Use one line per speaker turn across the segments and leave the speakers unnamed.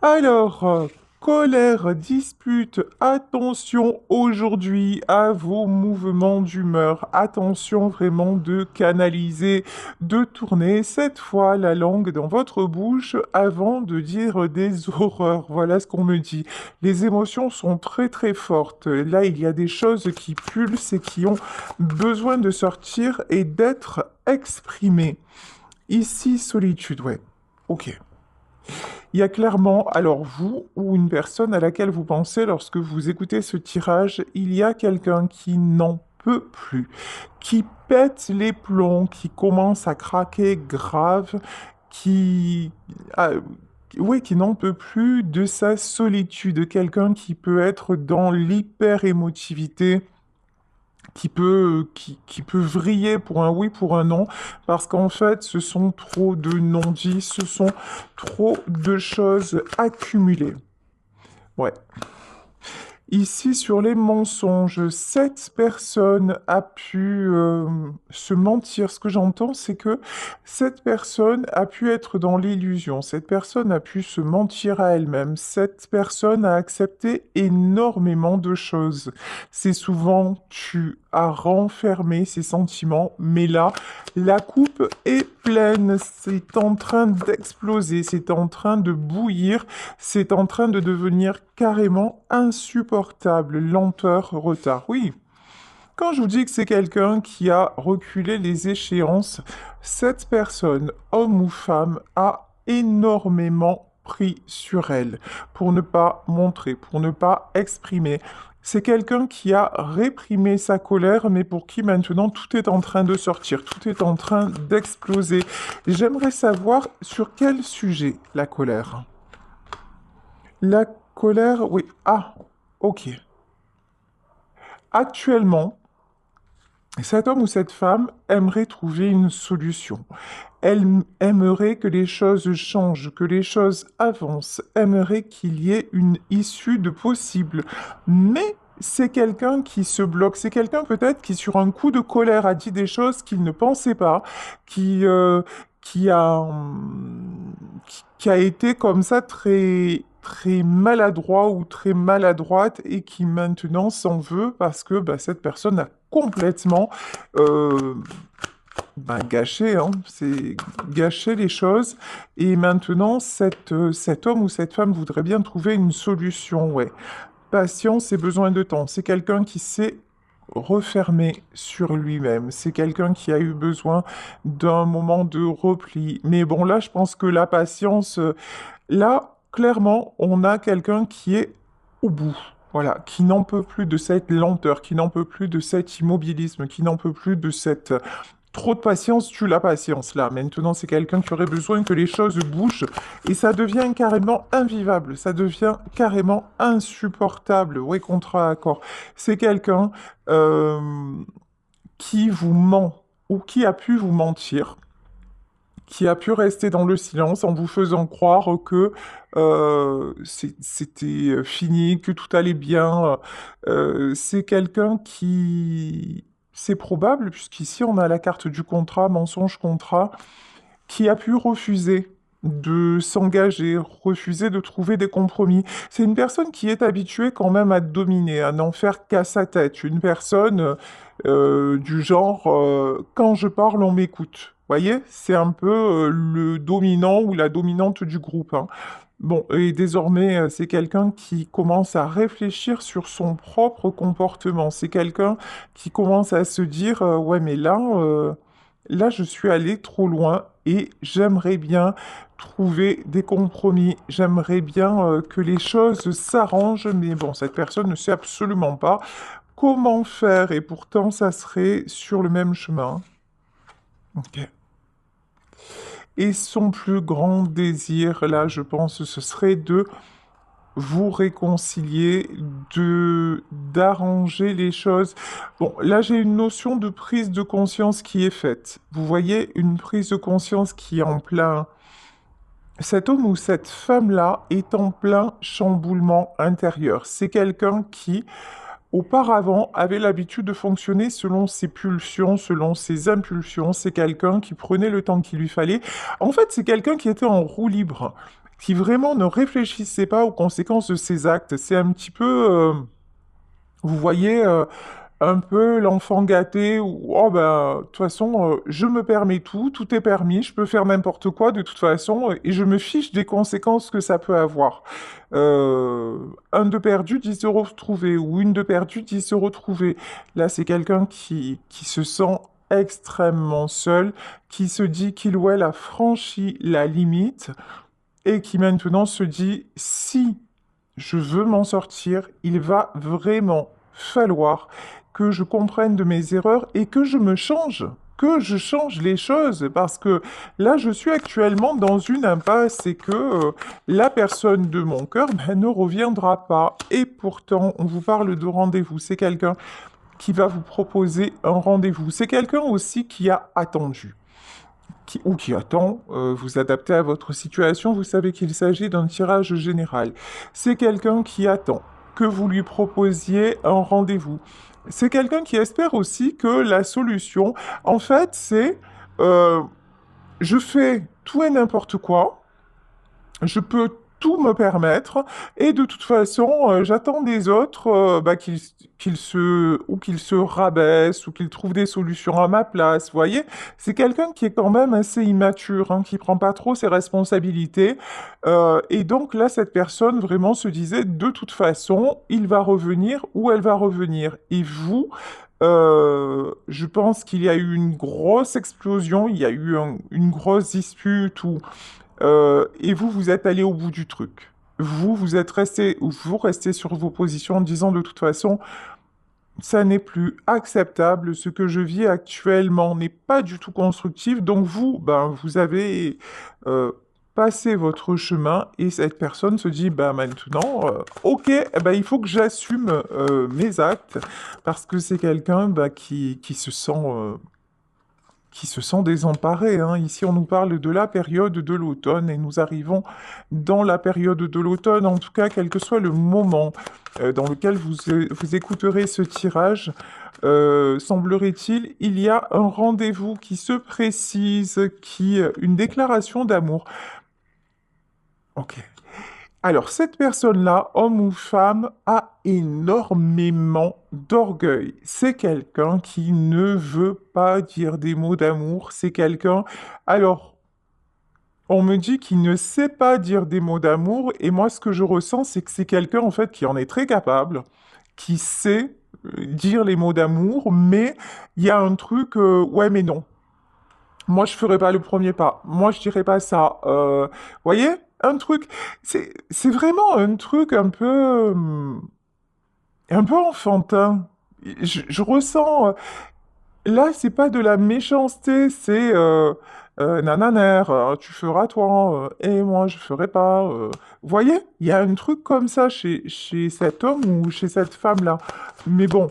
Alors, colère, dispute, attention aujourd'hui à vos mouvements d'humeur. Attention vraiment de canaliser, de tourner cette fois la langue dans votre bouche avant de dire des horreurs. Voilà ce qu'on me dit. Les émotions sont très très fortes. Là, il y a des choses qui pulsent et qui ont besoin de sortir et d'être exprimées. Ici, solitude, ouais. Ok. Il y a clairement, alors vous ou une personne à laquelle vous pensez lorsque vous écoutez ce tirage, il y a quelqu'un qui n'en peut plus, qui pète les plombs, qui commence à craquer grave, qui, ah, oui, qui n'en peut plus de sa solitude, quelqu'un qui peut être dans l'hyper-émotivité, qui peut vriller pour un oui, pour un non, parce qu'en fait, ce sont trop de non-dits, ce sont trop de choses accumulées. Ouais. Ici, sur les mensonges, cette personne a pu se mentir. Ce que j'entends, c'est que cette personne a pu être dans l'illusion. Cette personne a pu se mentir à elle-même. Cette personne a accepté énormément de choses. C'est souvent tu as renfermé ses sentiments, mais là, la coupe est pleine. C'est en train d'exploser. C'est en train de bouillir. C'est en train de devenir carrément insupportable. Lenteur, retard. Oui, quand je vous dis que c'est quelqu'un qui a reculé les échéances, cette personne, homme ou femme, a énormément pris sur elle pour ne pas montrer, pour ne pas exprimer. C'est quelqu'un qui a réprimé sa colère, mais pour qui maintenant tout est en train de sortir, tout est en train d'exploser. J'aimerais savoir sur quel sujet la colère. La colère, oui. Ah, ok. Actuellement, cet homme ou cette femme aimerait trouver une solution. Elle aimerait que les choses changent, que les choses avancent, aimerait qu'il y ait une issue de possible. Mais c'est quelqu'un qui se bloque, c'est quelqu'un peut-être qui, sur un coup de colère, a dit des choses qu'il ne pensait pas, qui, euh, qui a, qui a été comme ça très, très maladroit ou très maladroite et qui maintenant s'en veut parce que bah, cette personne a complètement euh, gâché, hein, c'est gâcher les choses. Et maintenant, cet homme ou cette femme voudrait bien trouver une solution, ouais. Patience et besoin de temps. C'est quelqu'un qui s'est refermé sur lui-même. C'est quelqu'un qui a eu besoin d'un moment de repli. Mais bon, là, je pense que la patience, là, clairement, on a quelqu'un qui est au bout. Voilà, qui n'en peut plus de cette lenteur, qui n'en peut plus de cet immobilisme, qui n'en peut plus de cette trop de patience tue la patience, là. Maintenant, c'est quelqu'un qui aurait besoin que les choses bougent et ça devient carrément invivable, ça devient carrément insupportable. Oui, contrat accord. C'est quelqu'un euh, qui vous ment ou qui a pu vous mentir, qui a pu rester dans le silence en vous faisant croire que c'était fini, que tout allait bien. C'est quelqu'un qui... C'est probable, puisqu'ici on a la carte du contrat, mensonge contrat, qui a pu refuser de s'engager, refuser de trouver des compromis. C'est une personne qui est habituée quand même à dominer, à n'en faire qu'à sa tête. Une personne du genre quand je parle, on m'écoute. Voyez, c'est un peu le dominant ou la dominante du groupe, hein. Bon, et désormais, c'est quelqu'un qui commence à réfléchir sur son propre comportement. C'est quelqu'un qui commence à se dire, ouais, mais là, je suis allé trop loin et j'aimerais bien trouver des compromis. J'aimerais bien que les choses s'arrangent, mais bon, cette personne ne sait absolument pas comment faire et pourtant, ça serait sur le même chemin. Ok. Et son plus grand désir, là, je pense, ce serait de vous réconcilier, de d'arranger les choses. Bon, là, j'ai une notion de prise de conscience qui est faite. Vous voyez, une prise de conscience qui est en plein... Cet homme ou cette femme-là est en plein chamboulement intérieur. C'est quelqu'un qui, auparavant, avait l'habitude de fonctionner selon ses pulsions, selon ses impulsions. C'est quelqu'un qui prenait le temps qu'il lui fallait. En fait, c'est quelqu'un qui était en roue libre. qui vraiment ne réfléchissait pas aux conséquences de ses actes. C'est un petit peu, vous voyez, un peu l'enfant gâté où, oh ben, de toute façon, je me permets tout, tout est permis, je peux faire n'importe quoi de toute façon, et je me fiche des conséquences que ça peut avoir. Un de perdu, 10 euros trouvés, ou une de perdu, 10 euros trouvés. Là, c'est quelqu'un qui se sent extrêmement seul, qui se dit qu'il ou elle a franchi la limite, et qui maintenant se dit, si je veux m'en sortir, il va vraiment falloir que je comprenne de mes erreurs et que je me change, que je change les choses, parce que là, je suis actuellement dans une impasse et que la personne de mon cœur ben, ne reviendra pas. Et pourtant, on vous parle de rendez-vous. C'est quelqu'un qui va vous proposer un rendez-vous. C'est quelqu'un aussi qui a attendu ou qui attend, vous adapter à votre situation, vous savez qu'il s'agit d'un tirage général. C'est quelqu'un qui attend que vous lui proposiez un rendez-vous. C'est quelqu'un qui espère aussi que la solution, en fait, c'est je fais tout et n'importe quoi, je peux tout me permettre et de toute façon, j'attends des autres bah, qu'ils se rabaissent ou qu'ils trouvent des solutions à ma place. Vous voyez, c'est quelqu'un qui est quand même assez immature, hein, qui prend pas trop ses responsabilités. Et donc là, cette personne vraiment se disait de toute façon, il va revenir ou elle va revenir. Et vous, je pense qu'il y a eu une grosse explosion, il y a eu une grosse dispute ou et vous, vous êtes allé au bout du truc. Vous êtes resté, vous restez sur vos positions en disant de toute façon, ça n'est plus acceptable. Ce que je vis actuellement n'est pas du tout constructif. Donc vous, ben, vous avez euh, passé votre chemin et cette personne se dit, ben maintenant, ok, eh ben, il faut que j'assume mes actes parce que c'est quelqu'un ben, qui se sent désemparé, hein. Ici, on nous parle de la période de l'automne et nous arrivons dans la période de l'automne, en tout cas, quel que soit le moment dans lequel vous écouterez ce tirage, semblerait-il, il y a un rendez-vous qui se précise, une déclaration d'amour. Ok. Alors, cette personne-là, homme ou femme, a énormément d'orgueil. C'est quelqu'un qui ne veut pas dire des mots d'amour. C'est quelqu'un... Alors, on me dit qu'il ne sait pas dire des mots d'amour, et moi, ce que je ressens, c'est que c'est quelqu'un, en fait, qui en est très capable, qui sait dire les mots d'amour, mais il y a un truc, ouais, mais non. Moi, je ferais pas le premier pas. Moi, je dirais pas ça. Voyez? Un truc, c'est vraiment un truc un peu enfantin. Je ressens, là, c'est pas de la méchanceté, c'est nananer, tu feras toi, et moi, je ferai pas. Vous voyez? Il y a un truc comme ça chez cet homme ou chez cette femme-là. Mais bon,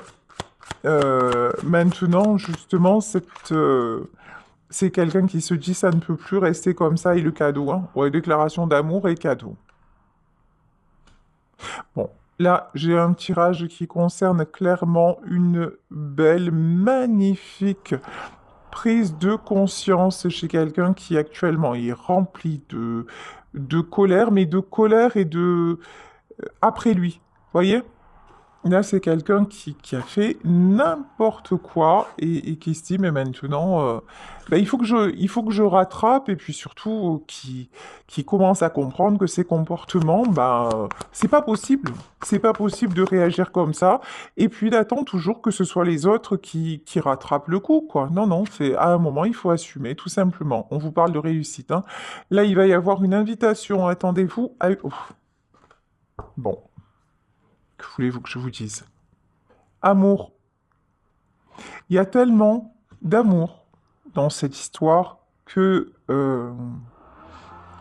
maintenant, justement, c'est quelqu'un qui se dit ça ne peut plus rester comme ça et le cadeau, hein. Ouais, déclaration d'amour et cadeau. Bon, là, j'ai un tirage qui concerne clairement une belle, magnifique prise de conscience chez quelqu'un qui actuellement est rempli de colère, mais de colère et de... après lui. Voyez? Là, c'est quelqu'un qui a fait n'importe quoi et qui se dit, mais maintenant, ben, il faut que je rattrape et puis surtout qui commence à comprendre que ces comportements, ben, c'est pas possible. C'est pas possible de réagir comme ça et puis d'attendre toujours que ce soit les autres qui rattrapent le coup, quoi. Non, non, c'est à un moment, il faut assumer, tout simplement. On vous parle de réussite, hein. Là, il va y avoir une invitation. Attendez-vous à... Ouf. Bon. Que voulez-vous que je vous dise? Amour. Il y a tellement d'amour dans cette histoire que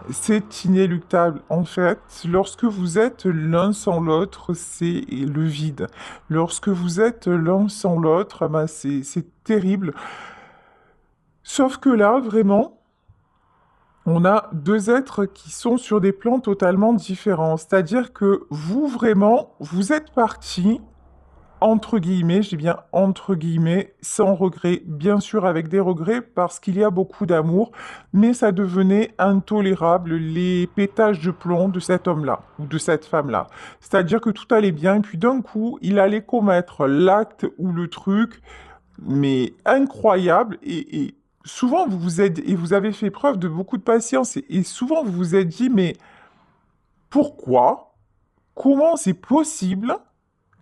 c'est inéluctable. En fait, lorsque vous êtes l'un sans l'autre, c'est le vide. Lorsque vous êtes l'un sans l'autre, ben c'est terrible. Sauf que là, vraiment, on a deux êtres qui sont sur des plans totalement différents. C'est-à-dire que vous, vraiment, vous êtes partis. entre guillemets, je dis bien entre guillemets, sans regret, bien sûr avec des regrets parce qu'il y a beaucoup d'amour, mais ça devenait intolérable les pétages de plomb de cet homme-là ou de cette femme-là. C'est-à-dire que tout allait bien et puis d'un coup, il allait commettre l'acte ou le truc, mais incroyable et souvent vous vous êtes et vous avez fait preuve de beaucoup de patience et souvent vous vous êtes dit mais pourquoi? Comment c'est possible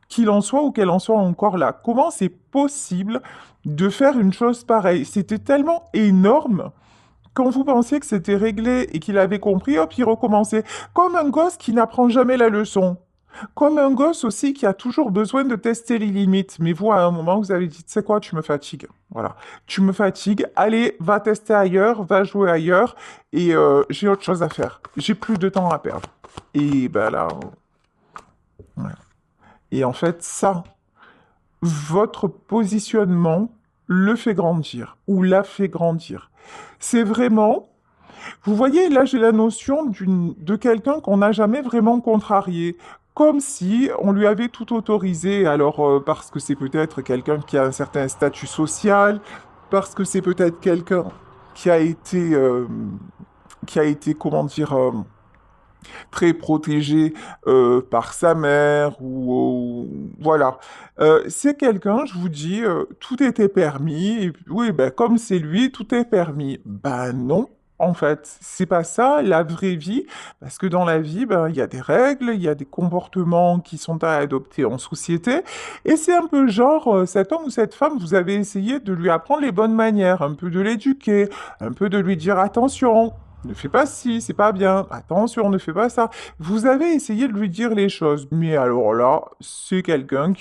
qu'il en soit ou qu'elle en soit encore là? Comment c'est possible de faire une chose pareille? C'était tellement énorme. Quand vous pensiez que c'était réglé et qu'il avait compris, hop, il recommençait. Comme un gosse qui n'apprend jamais la leçon. Comme un gosse aussi qui a toujours besoin de tester les limites. Mais vous, à un moment, vous avez dit, tu sais quoi, tu me fatigues. Voilà. Tu me fatigues. Allez, va tester ailleurs, va jouer ailleurs. Et j'ai autre chose à faire. J'ai plus de temps à perdre. Et ben là, ouais. Et en fait, ça, votre positionnement le fait grandir ou la fait grandir. C'est vraiment, vous voyez, là j'ai la notion de quelqu'un qu'on n'a jamais vraiment contrarié, comme si on lui avait tout autorisé, alors parce que c'est peut-être quelqu'un qui a un certain statut social, parce que c'est peut-être quelqu'un qui a été, comment dire, très protégé par sa mère ou voilà. C'est quelqu'un, je vous dis, tout était permis. Et puis, oui, ben, comme c'est lui, tout est permis. Ben non. En fait, c'est pas ça la vraie vie, parce que dans la vie, ben, il y a des règles, il y a des comportements qui sont à adopter en société, et c'est un peu genre, cet homme ou cette femme, vous avez essayé de lui apprendre les bonnes manières, un peu de l'éduquer, un peu de lui dire attention, ne fais pas ci, c'est pas bien. Attention, ne fais pas ça. Vous avez essayé de lui dire les choses. Mais alors là, c'est quelqu'un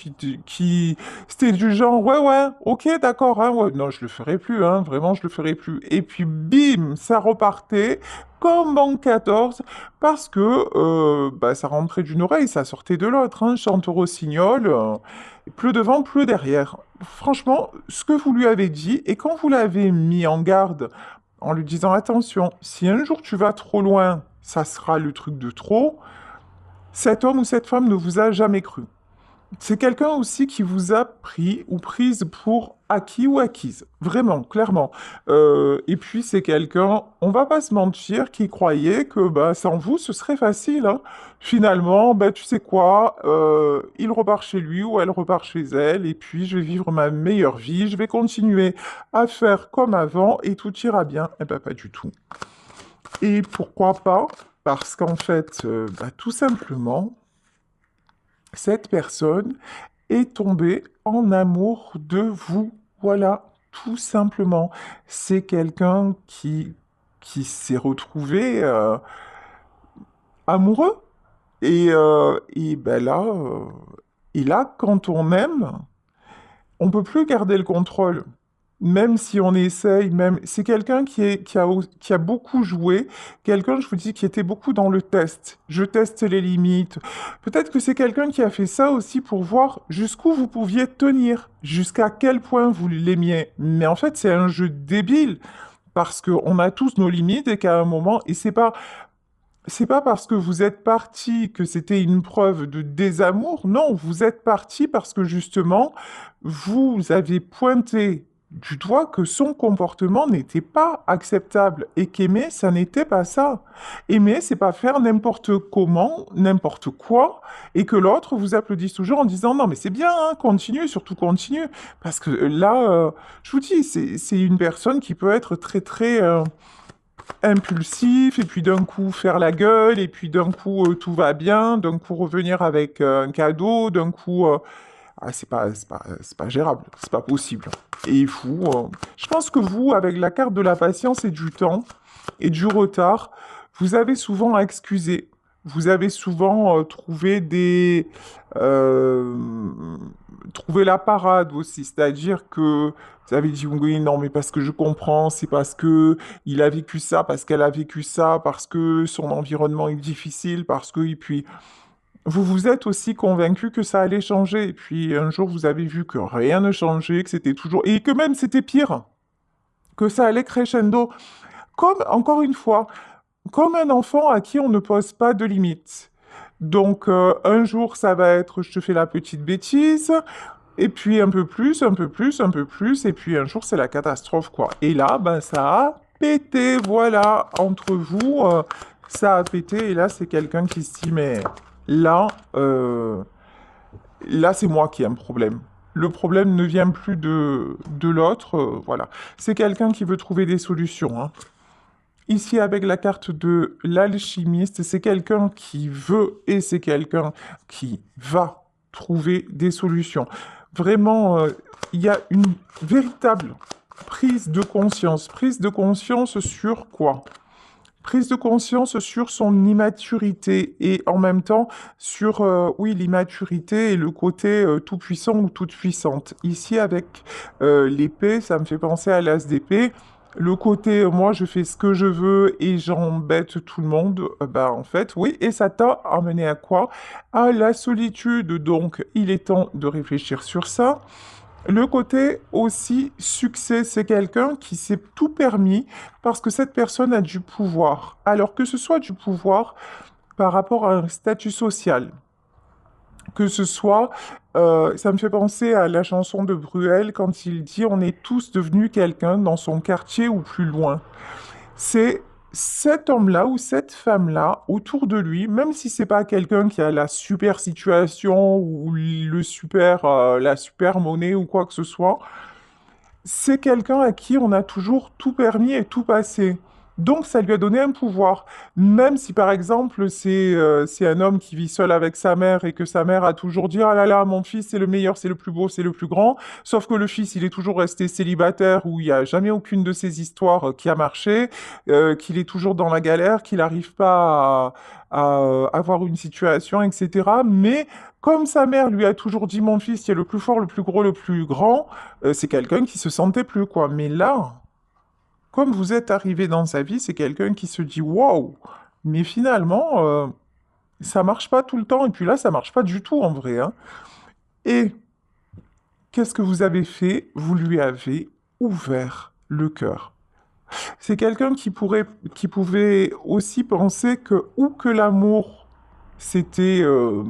c'était du genre, ouais, ouais, ok, d'accord, hein, ouais. Non, je le ferai plus, hein, vraiment, je le ferai plus. Et puis, bim, ça repartait comme en 14, parce que bah, ça rentrait d'une oreille, ça sortait de l'autre, hein, chante au rossignol, plus devant, plus derrière. Franchement, ce que vous lui avez dit, et quand vous l'avez mis en garde, en lui disant attention, si un jour tu vas trop loin, ça sera le truc de trop, cet homme ou cette femme ne vous a jamais cru. C'est quelqu'un aussi qui vous a pris ou prise pour acquis ou acquise. Vraiment, clairement. Et puis c'est quelqu'un, on va pas se mentir, qui croyait que bah, sans vous, ce serait facile, hein. Finalement, bah, tu sais quoi, il repart chez lui ou elle repart chez elle, et puis je vais vivre ma meilleure vie, je vais continuer à faire comme avant et tout ira bien. Eh ben pas du tout. Et pourquoi pas? Parce qu'en fait, bah, tout simplement, cette personne est tombée en amour de vous. Voilà, tout simplement. C'est quelqu'un qui s'est retrouvé amoureux. Et ben là, quand on aime, on peut plus garder le contrôle. Même si on essaye, même c'est quelqu'un qui a beaucoup joué, quelqu'un, je vous dis, qui était beaucoup dans le test. Je teste les limites. Peut-être que c'est quelqu'un qui a fait ça aussi pour voir jusqu'où vous pouviez tenir, jusqu'à quel point vous l'aimiez. Mais en fait, c'est un jeu débile parce qu'on a tous nos limites et qu'à un moment, et c'est pas parce que vous êtes parti que c'était une preuve de désamour. Non, vous êtes parti parce que justement, vous avez pointé du doigt que son comportement n'était pas acceptable et qu'aimer, ça n'était pas ça. Aimer, c'est pas faire n'importe comment, n'importe quoi, et que l'autre vous applaudisse toujours en disant non, mais c'est bien, hein, continue, surtout continue. Parce que là, je vous dis, c'est une personne qui peut être très, très impulsif, et puis d'un coup faire la gueule, et puis d'un coup tout va bien, d'un coup revenir avec un cadeau, d'un coup... c'est pas gérable, c'est pas possible. Et vous, je pense que vous, avec la carte de la patience et du temps, et du retard, vous avez souvent à excuser. Vous avez souvent euh, trouvé la parade aussi, c'est-à-dire que vous avez dit oui, non, mais parce que je comprends, c'est parce que il a vécu ça, parce qu'elle a vécu ça, parce que son environnement est difficile, parce que, et puis, vous vous êtes aussi convaincu que ça allait changer, et puis un jour vous avez vu que rien ne changeait, que c'était toujours, et que même c'était pire, que ça allait crescendo. Comme, encore une fois, comme un enfant à qui on ne pose pas de limites. Donc, un jour, ça va être je te fais la petite bêtise, et puis un peu plus, un peu plus, un peu plus, et puis un jour, c'est la catastrophe, quoi. Et là, ben, ça a pété, voilà, entre vous, ça a pété, et là, c'est quelqu'un qui se dit, mais là, là, c'est moi qui ai un problème. Le problème ne vient plus de l'autre, voilà. C'est quelqu'un qui veut trouver des solutions, hein. Ici, avec la carte de l'alchimiste, c'est quelqu'un qui veut et c'est quelqu'un qui va trouver des solutions. Vraiment, il y a une véritable prise de conscience. Prise de conscience sur quoi? Prise de conscience sur son immaturité et en même temps sur, oui, l'immaturité et le côté tout-puissant ou toute-puissante. Ici, avec l'épée, ça me fait penser à l'as d'épée. Le côté, moi, je fais ce que je veux et j'embête tout le monde, bah, en fait, oui. Et ça t'a amené à quoi? À la solitude. Donc, il est temps de réfléchir sur ça. Le côté aussi succès, c'est quelqu'un qui s'est tout permis parce que cette personne a du pouvoir. Alors que ce soit du pouvoir par rapport à un statut social, que ce soit, ça me fait penser à la chanson de Bruel quand il dit on est tous devenus quelqu'un dans son quartier ou plus loin. C'est cet homme-là ou cette femme-là autour de lui, même si c'est pas quelqu'un qui a la super situation ou le super, la super monnaie ou quoi que ce soit, c'est quelqu'un à qui on a toujours tout permis et tout passé. Donc ça lui a donné un pouvoir. Même si par exemple c'est un homme qui vit seul avec sa mère et que sa mère a toujours dit ah là là mon fils c'est le meilleur, c'est le plus beau, c'est le plus grand. Sauf que le fils il est toujours resté célibataire où il n'y a jamais aucune de ces histoires qui a marché, qu'il est toujours dans la galère, qu'il n'arrive pas à avoir une situation, etc. Mais comme sa mère lui a toujours dit mon fils c'est le plus fort, le plus gros, le plus grand, c'est quelqu'un qui se sentait plus, quoi. Mais là, comme vous êtes arrivé dans sa vie, c'est quelqu'un qui se dit waouh, mais finalement, ça marche pas tout le temps. Et puis là, ça marche pas du tout en vrai, hein. Et qu'est-ce que vous avez fait? Vous lui avez ouvert le cœur. C'est quelqu'un qui pouvait aussi penser que ou que l'amour c'était euh,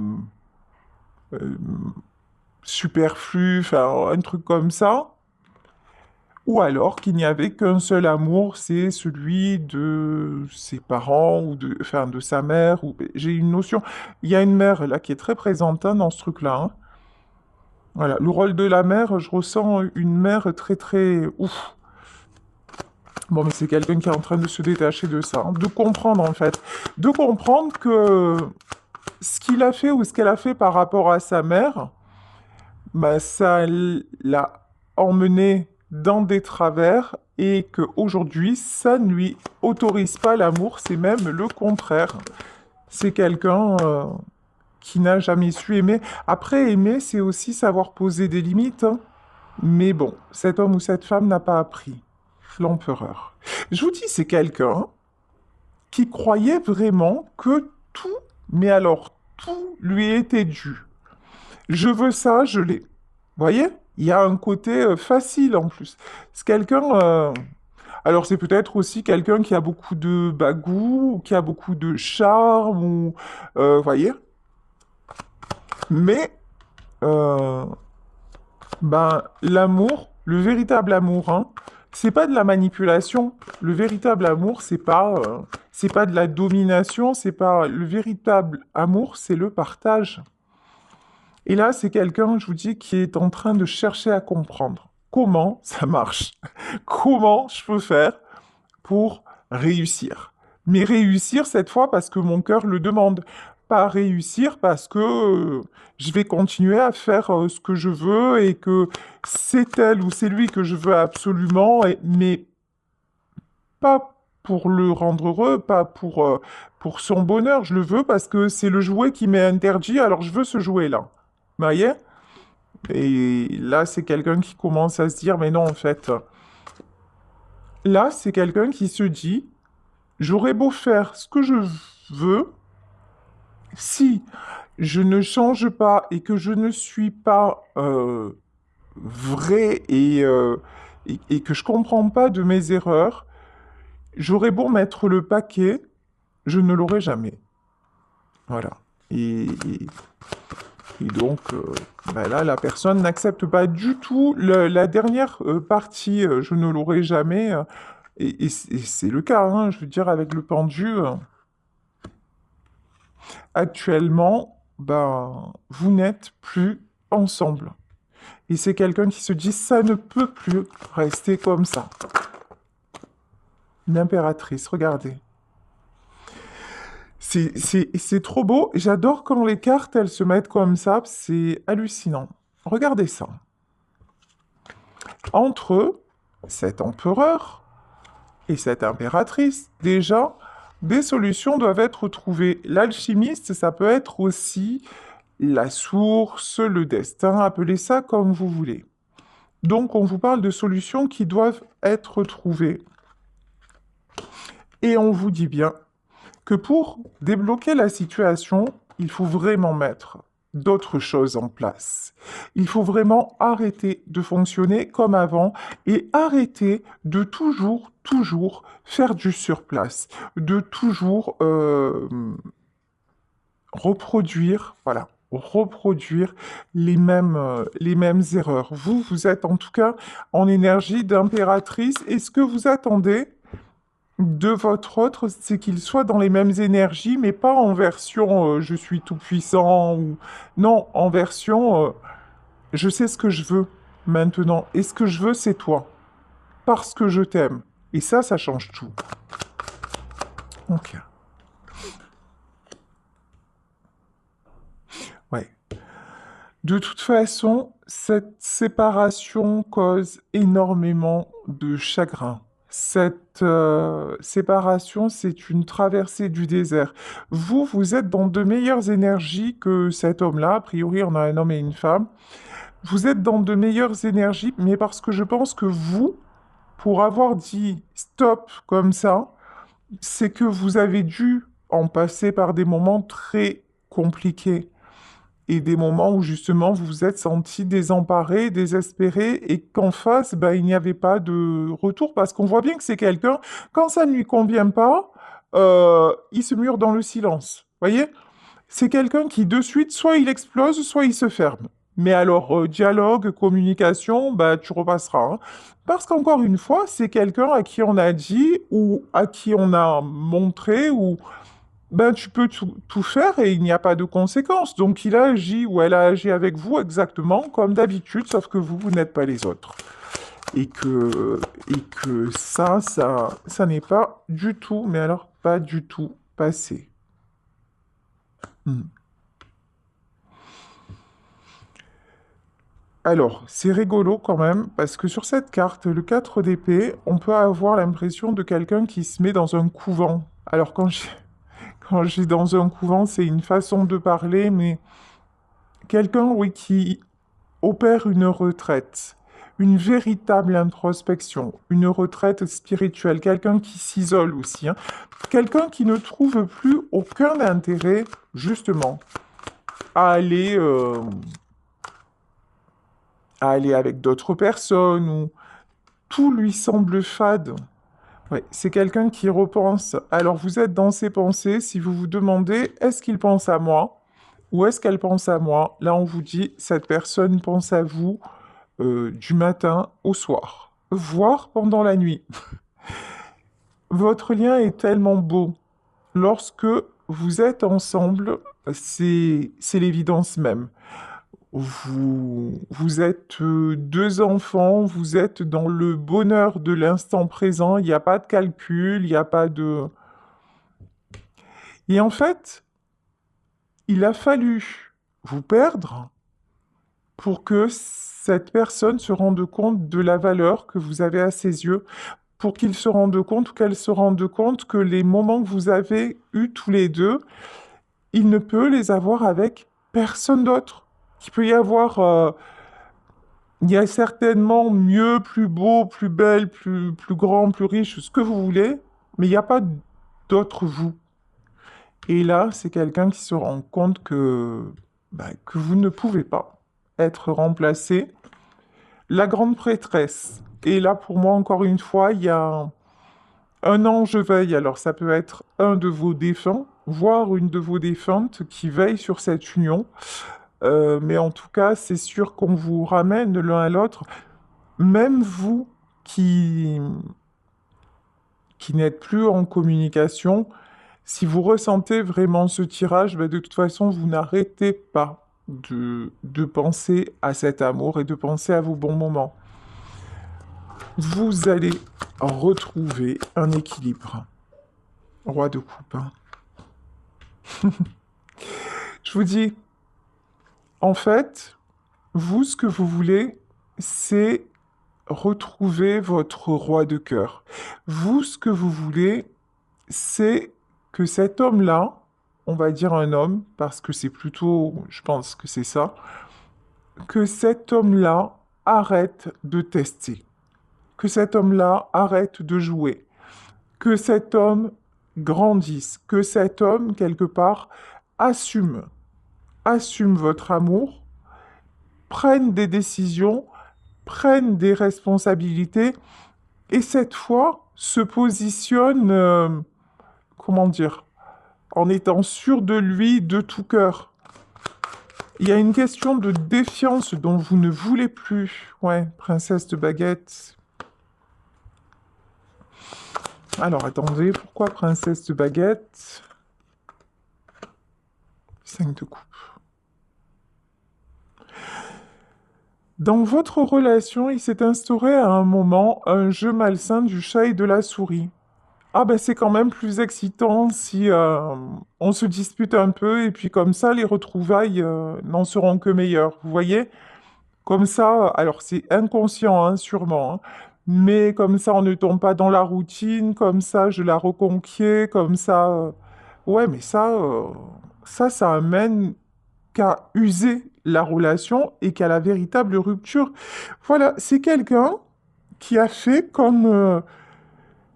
superflu, enfin un truc comme ça. Ou alors qu'il n'y avait qu'un seul amour, c'est celui de ses parents ou de, enfin, de sa mère. Ou... J'ai une notion. Il y a une mère là qui est très présente hein, dans ce truc-là, hein. Voilà, le rôle de la mère, je ressens une mère très très ouf. Bon, mais c'est quelqu'un qui est en train de se détacher de ça, hein, de comprendre en fait, de comprendre que ce qu'il a fait ou ce qu'elle a fait par rapport à sa mère, bah, ça l'a emmené dans des travers et qu'aujourd'hui, ça ne lui autorise pas l'amour, c'est même le contraire. C'est quelqu'un qui n'a jamais su aimer. Après, aimer, c'est aussi savoir poser des limites, hein. Mais bon, cet homme ou cette femme n'a pas appris. L'empereur. Je vous dis, c'est quelqu'un qui croyait vraiment que tout, mais alors tout lui était dû. Je veux ça, je l'ai. Vous voyez? Il y a un côté facile en plus. C'est quelqu'un. Alors c'est peut-être aussi quelqu'un qui a beaucoup de bagou, ou qui a beaucoup de charme, ou vous voyez? Mais euh, ben l'amour, le véritable amour, hein, c'est pas de la manipulation. Le véritable amour, c'est pas de la domination. C'est pas le véritable amour, c'est le partage. Et là, c'est quelqu'un, je vous dis, qui est en train de chercher à comprendre comment ça marche, comment je peux faire pour réussir. Mais réussir cette fois parce que mon cœur le demande, pas réussir parce que je vais continuer à faire ce que je veux et que c'est elle ou c'est lui que je veux absolument, mais pas pour le rendre heureux, pas pour son bonheur. Je le veux parce que c'est le jouet qui m'est interdit, alors je veux ce jouet-là. Vous voyez? Et là, c'est quelqu'un qui commence à se dire, mais non, en fait, là, c'est quelqu'un qui se dit, j'aurais beau faire ce que je veux, si je ne change pas et que je ne suis pas vrai et que je comprends pas de mes erreurs, j'aurais beau mettre le paquet, je ne l'aurai jamais. Voilà. Et donc, ben là, la personne n'accepte pas du tout la dernière partie, je ne l'aurai jamais. Et c'est le cas, hein, je veux dire, avec le pendu. Actuellement, ben, vous n'êtes plus ensemble. Et c'est quelqu'un qui se dit, ça ne peut plus rester comme ça. Une impératrice, regardez. C'est trop beau. J'adore quand les cartes, elles se mettent comme ça. C'est hallucinant. Regardez ça. Entre cet empereur et cette impératrice, déjà, des solutions doivent être trouvées. L'alchimiste, ça peut être aussi la source, le destin, appelez ça comme vous voulez. Donc, on vous parle de solutions qui doivent être trouvées. Et on vous dit bien que pour débloquer la situation, il faut vraiment mettre d'autres choses en place. Il faut vraiment arrêter de fonctionner comme avant et arrêter de toujours faire du surplace, de toujours reproduire, voilà, reproduire les mêmes erreurs. Vous, vous êtes en tout cas en énergie d'impératrice et ce que vous attendez de votre autre, c'est qu'il soit dans les mêmes énergies, mais pas en version je suis tout puissant ou non, en version je sais ce que je veux maintenant et ce que je veux c'est toi parce que je t'aime et ça change tout. Ok. Ouais. De toute façon, cette séparation cause énormément de chagrin. Cette séparation, c'est une traversée du désert. Vous, vous êtes dans de meilleures énergies que cet homme-là. A priori, on a un homme et une femme. Vous êtes dans de meilleures énergies, mais parce que je pense que vous, pour avoir dit stop comme ça, c'est que vous avez dû en passer par des moments très compliqués et des moments où justement vous vous êtes senti désemparé, désespéré et qu'en face, ben, il n'y avait pas de retour parce qu'on voit bien que c'est quelqu'un, quand ça ne lui convient pas, il se mure dans le silence. Voyez? C'est quelqu'un qui de suite, soit il explose, soit il se ferme. Mais alors, dialogue, communication, bah, tu repasseras, hein. Parce qu'encore une fois, c'est quelqu'un à qui on a dit ou à qui on a montré ou ben, tu peux tout faire et il n'y a pas de conséquences. Donc, il a agi ou elle a agi avec vous exactement comme d'habitude, sauf que vous, vous n'êtes pas les autres. Et que ça n'est pas du tout, mais alors pas du tout passé. Hmm. Alors, c'est rigolo quand même, parce que sur cette carte, le 4 d'épée, on peut avoir l'impression de quelqu'un qui se met dans un couvent. Alors, quand je dis dans un couvent, c'est une façon de parler, mais quelqu'un, oui, qui opère une retraite, une véritable introspection, une retraite spirituelle, quelqu'un qui s'isole aussi, hein. Quelqu'un qui ne trouve plus aucun intérêt, justement, à aller, euh, à aller avec d'autres personnes, ou tout lui semble fade. Ouais, c'est quelqu'un qui repense. Alors vous êtes dans ses pensées, si vous vous demandez, est-ce qu'il pense à moi ou est-ce qu'elle pense à moi? Là, on vous dit, cette personne pense à vous du matin au soir, voire pendant la nuit. Votre lien est tellement beau. Lorsque vous êtes ensemble, c'est l'évidence même. Vous êtes deux enfants, vous êtes dans le bonheur de l'instant présent, il n'y a pas de calcul, il n'y a pas de... Et en fait, il a fallu vous perdre pour que cette personne se rende compte de la valeur que vous avez à ses yeux, pour qu'il se rende compte ou qu'elle se rende compte que les moments que vous avez eus tous les deux, il ne peut les avoir avec personne d'autre. Il peut y avoir... il y a certainement mieux, plus beau, plus belle, plus grand, plus riche, ce que vous voulez, mais il n'y a pas d'autre vous. Et là, c'est quelqu'un qui se rend compte que vous ne pouvez pas être remplacé. La grande prêtresse. Et là, pour moi, encore une fois, il y a un ange veille. Alors, ça peut être un de vos défunts voire une de vos défuntes qui veille sur cette union. Mais en tout cas, c'est sûr qu'on vous ramène l'un à l'autre. Même vous qui n'êtes plus en communication, si vous ressentez vraiment ce tirage, ben de toute façon, vous n'arrêtez pas de penser à cet amour et de penser à vos bons moments. Vous allez retrouver un équilibre. Roi de coupe. Hein. Je vous dis, en fait, vous, ce que vous voulez, c'est retrouver votre roi de cœur. Vous, ce que vous voulez, c'est que cet homme-là, on va dire un homme, parce que c'est plutôt, je pense que c'est ça, que cet homme-là arrête de tester, que cet homme-là arrête de jouer, que cet homme grandisse, que cet homme, quelque part, assume, assume votre amour, prenne des décisions, prenne des responsabilités, et cette fois se positionne, comment dire, en étant sûr de lui de tout cœur. Il y a une question de défiance dont vous ne voulez plus. Ouais, princesse de baguette. Alors, attendez, pourquoi princesse de baguette? 5 de coupe. Dans votre relation, il s'est instauré à un moment un jeu malsain du chat et de la souris. Ah ben c'est quand même plus excitant si on se dispute un peu et puis comme ça les retrouvailles n'en seront que meilleures, vous voyez? Comme ça, alors c'est inconscient hein, sûrement, hein, mais comme ça on ne tombe pas dans la routine, comme ça je la reconquiers, comme ça... ouais mais ça amène qu'à user la relation et qu'à la véritable rupture. Voilà, c'est quelqu'un qui a fait comme...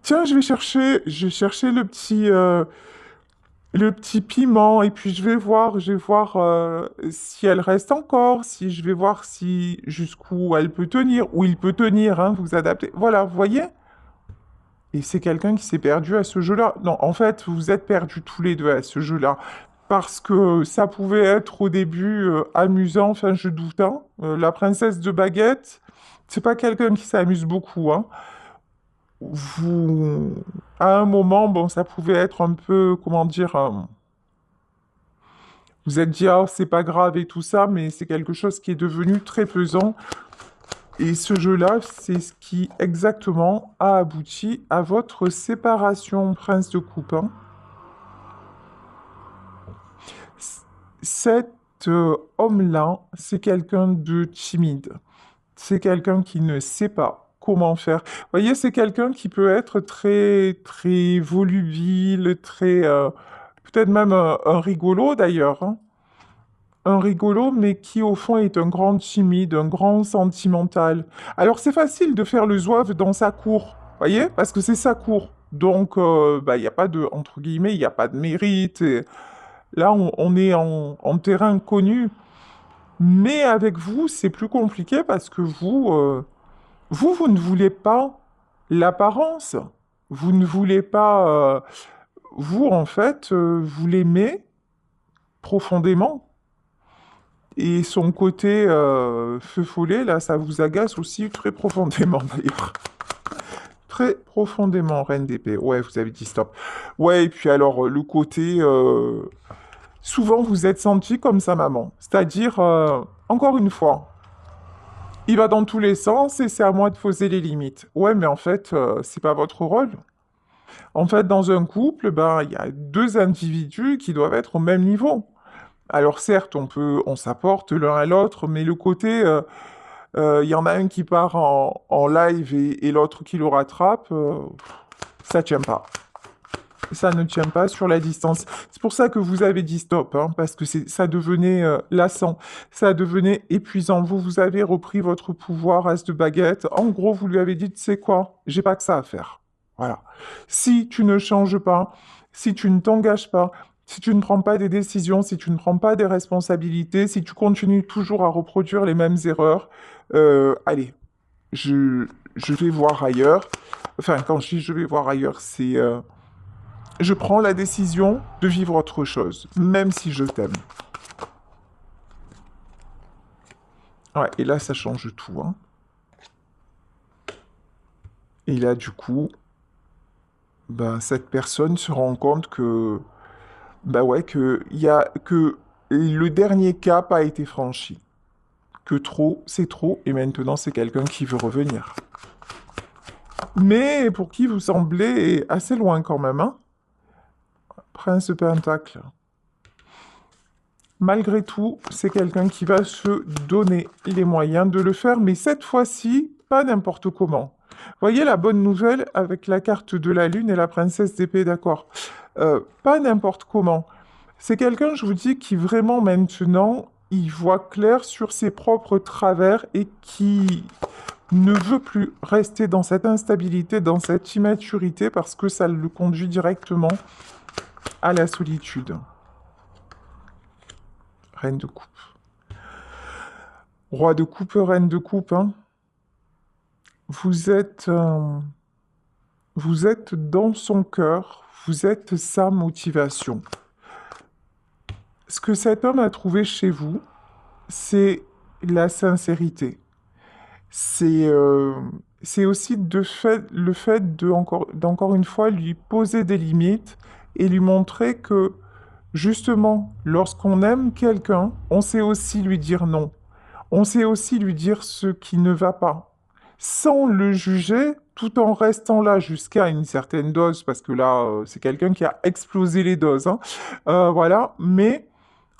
tiens, je vais chercher le petit piment et puis je vais voir si elle reste encore, si je vais voir si jusqu'où elle peut tenir, ou il peut tenir, hein, vous adaptez. Voilà, vous voyez? Et c'est quelqu'un qui s'est perdu à ce jeu-là. Non, en fait, vous êtes perdus tous les deux à ce jeu-là. Parce que ça pouvait être au début amusant, enfin je doute, hein. La princesse de baguette, c'est pas quelqu'un qui s'amuse beaucoup, hein. Vous, à un moment, bon, ça pouvait être un peu, comment dire, vous êtes dit, ah, c'est pas grave et tout ça, mais c'est quelque chose qui est devenu très pesant. Et ce jeu-là, c'est ce qui exactement a abouti à votre séparation, prince de coupe. Hein. Cet homme-là, c'est quelqu'un de timide. C'est quelqu'un qui ne sait pas comment faire. Vous voyez, c'est quelqu'un qui peut être très, très volubile, très, peut-être même un rigolo d'ailleurs, hein. Un rigolo, mais qui au fond est un grand timide, un grand sentimental. Alors c'est facile de faire le zouave dans sa cour, voyez, parce que c'est sa cour. Donc, bah, il n'y a pas de, entre guillemets, il n'y a pas de mérite. Et là, on est en terrain connu. Mais avec vous, c'est plus compliqué parce que vous ne voulez pas l'apparence. Vous ne voulez pas... vous, en fait, vous l'aimez profondément. Et son côté feu follet, là, ça vous agace aussi très profondément, d'ailleurs. Très profondément, Reine d'épée. Ouais, vous avez dit stop. Ouais, et puis alors, le côté... souvent, vous êtes senti comme sa maman. C'est-à-dire, encore une fois, il va dans tous les sens et c'est à moi de poser les limites. Ouais, mais en fait, c'est pas votre rôle. En fait, dans un couple, ben, il y a deux individus qui doivent être au même niveau. Alors certes, on s'apporte l'un à l'autre, mais le côté, il y en a un qui part en live et l'autre qui le rattrape, ça tient pas. Ça ne tient pas sur la distance. C'est pour ça que vous avez dit stop, hein, parce que ça devenait lassant, ça devenait épuisant. Vous avez repris votre pouvoir, as de baguette. En gros, vous lui avez dit, tu sais quoi, j'ai pas que ça à faire. Voilà. Si tu ne changes pas, si tu ne t'engages pas, si tu ne prends pas des décisions, si tu ne prends pas des responsabilités, si tu continues toujours à reproduire les mêmes erreurs, allez, je vais voir ailleurs. Enfin, quand je dis je vais voir ailleurs, c'est... Je prends la décision de vivre autre chose, même si je t'aime. Ouais, et là, ça change tout, hein. Et là, du coup, ben, cette personne se rend compte que, bah ouais, que le dernier cap a été franchi. Que trop, c'est trop, et maintenant, c'est quelqu'un qui veut revenir. Mais pour qui vous semblez assez loin quand même, hein? Prince de Pentacle. Malgré tout, c'est quelqu'un qui va se donner les moyens de le faire, mais cette fois-ci, pas n'importe comment. Voyez la bonne nouvelle avec la carte de la Lune et la princesse d'épée, d'accord. Pas n'importe comment. C'est quelqu'un, je vous dis, qui vraiment maintenant, il voit clair sur ses propres travers et qui ne veut plus rester dans cette instabilité, dans cette immaturité, parce que ça le conduit directement à la solitude. Reine de coupe. Roi de coupe, reine de coupe, hein. Vous êtes, euh, vous êtes dans son cœur, vous êtes sa motivation. Ce que cet homme a trouvé chez vous, c'est la sincérité. C'est c'est aussi le fait de, d'encore une fois, lui poser des limites et lui montrer que, justement, lorsqu'on aime quelqu'un, on sait aussi lui dire non. On sait aussi lui dire ce qui ne va pas, sans le juger, tout en restant là jusqu'à une certaine dose, parce que là, c'est quelqu'un qui a explosé les doses, hein. Voilà, mais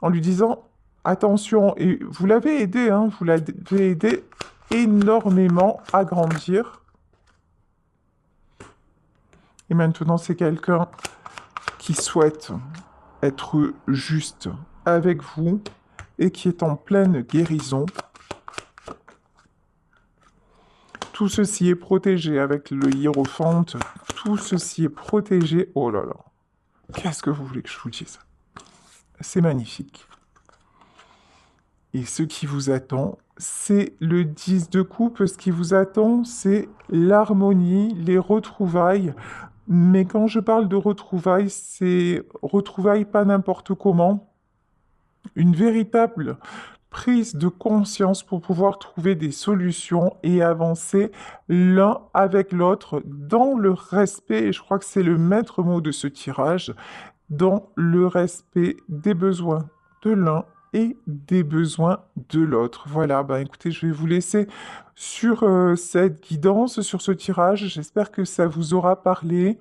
en lui disant, attention, et vous l'avez aidé, hein, vous l'avez aidé énormément à grandir. Et maintenant, c'est quelqu'un qui souhaite être juste avec vous et qui est en pleine guérison. Tout ceci est protégé avec le hiérophante. Tout ceci est protégé. Oh là là. Qu'est-ce que vous voulez que je vous dise? C'est magnifique. Et ce qui vous attend, c'est le 10 de coupe. Ce qui vous attend, c'est l'harmonie, les retrouvailles. Mais quand je parle de retrouvailles, c'est retrouvailles pas n'importe comment. Une véritable prise de conscience pour pouvoir trouver des solutions et avancer l'un avec l'autre dans le respect, et je crois que c'est le maître mot de ce tirage, dans le respect des besoins de l'un et des besoins de l'autre. Voilà, ben écoutez, je vais vous laisser sur cette guidance, sur ce tirage. J'espère que ça vous aura parlé.